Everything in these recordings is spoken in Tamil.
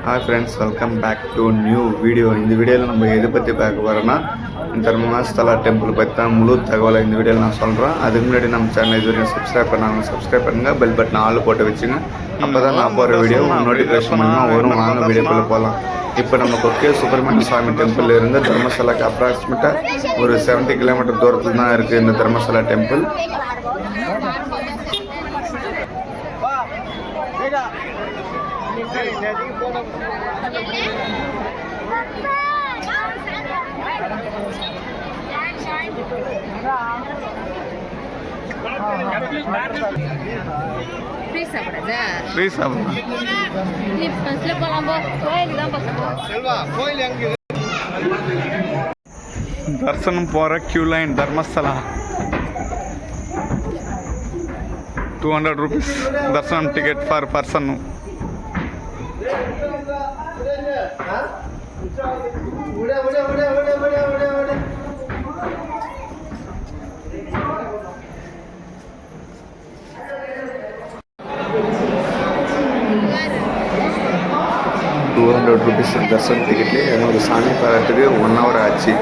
Hi friends, welcome back to new video. இந்த வீடியோவில் நம்ம எதை பற்றி பார்க்க போகிறோன்னா தர்மஸ்தலா டெம்பிள் பற்றி தான் முழு தகவலை இந்த வீடியோவில் நான் சொல்கிறேன். அதுக்கு முன்னாடி நம்ம சேனல் இது வரைக்கும் சப்ஸ்கிரைப் பண்ணுங்கள். பெல் பட்டன் ஆள் போட்டு வச்சுங்க. அப்போ தான் நான் போகிற வீடியோ நோட்டிஃபிகேஷன் மூலமாக வரும். வாங்க வீடியோக்குள்ளே போகலாம். இப்போ நம்ம கொக்கே சுப்பிரமணிய சுவாமி டெம்பிள் இருந்து தர்மஸ்தலாக்கு அப்ராக்சிமேட்டாக ஒரு 70 கிலோமீட்டர் தூரத்தில் தான் இருக்குது இந்த தர்மஸ்தலா டெம்பிள். தர்சனம் போற கியூ லைன் தர்மஸ்தலா 200 rupees தர்சனம் டிக்கெட் ஃபார் பர்சன். ₹200 தர்சன் டிக்கெட்லேயே என்னோட சாமி பார்க்கறதுக்கு 1 hour ஆச்சு.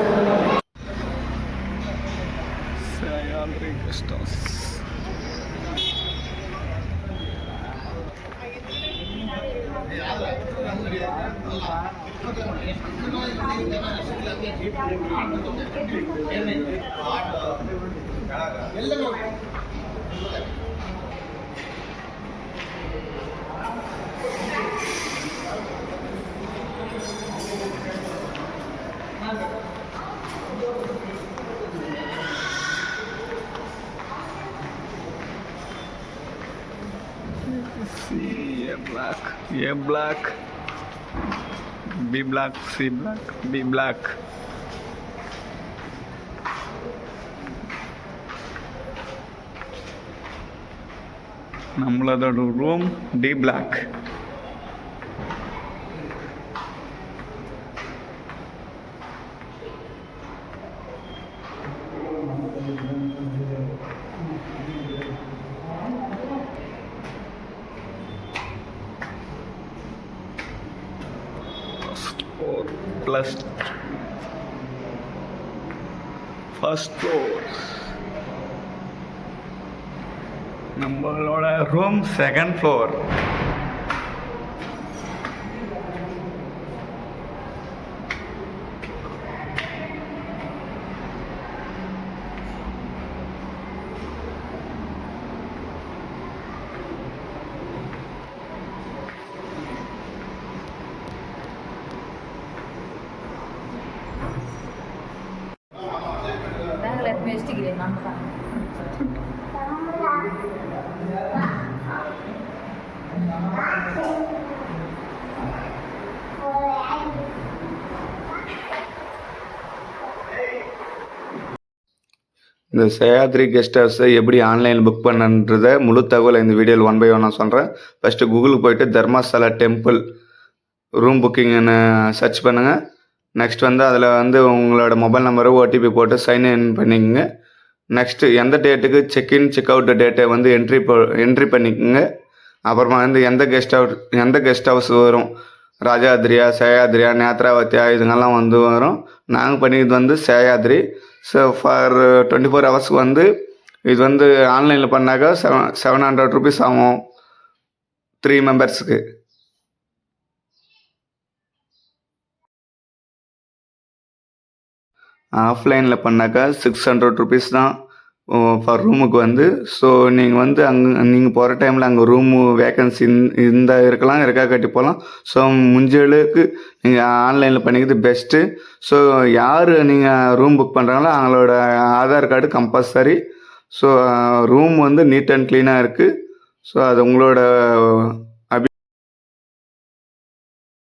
A black, B black, C black, B black. நம்மளோட room D black. Plus first floor. நம்மளோட ரூம் செகண்ட் ஃப்ளோர். இந்த சயாத்ரி கெஸ்ட் ஹவுஸை எப்படி ஆன்லைனில் புக் பண்ணுன்றதை முழு தகவலை இந்த வீடியோவில் 1 by 1 நான் சொல்கிறேன். ஃபஸ்ட்டு கூகுளுக்கு போய்ட்டு தர்மஸ்தலா டெம்பிள் ரூம் புக்கிங்னு சர்ச் பண்ணுங்கள். நெக்ஸ்ட் அதில் உங்களோட மொபைல் நம்பரை OTP போட்டு சைன்இன் பண்ணிக்கோங்க. நெக்ஸ்ட்டு எந்த டேட்டுக்கு செக்இன் செக்அவுட் டேட்டை என்ட்ரி பண்ணிக்கோங்க. அப்புறமா எந்த கெஸ்ட் ஹவுஸ் வரும், ராஜாத்ரியா, சயாத்ரியா, நேத்ராவத்தியா, இதுங்கெல்லாம் வரும். நாங்கள் பண்ணிக்கிறது சயாத்ரி. ஸோ ஃபார் 24 hours இது ஆன்லைனில் பண்ணாக்கா 700 rupees ஆகும் 3 members. ஆஃப்லைனில் பண்ணாக்கா 600 rupees தான் ஃபார் ரூமுக்கு. ஸோ நீங்கள் போகிற டைமில் அங்கே ரூமு வேக்கன்சி இருக்கலாம், கட்டி போகலாம். ஸோ முஞ்சளவுக்கு நீங்கள் ஆன்லைனில் பண்ணிக்கிறது பெஸ்ட்டு. ஸோ யார் நீங்கள் ரூம் புக் பண்ணுறாங்களோ அவங்களோட Aadhaar card compulsory. So room NEET and க்ளீனாக இருக்குது. ஸோ அது உங்களோட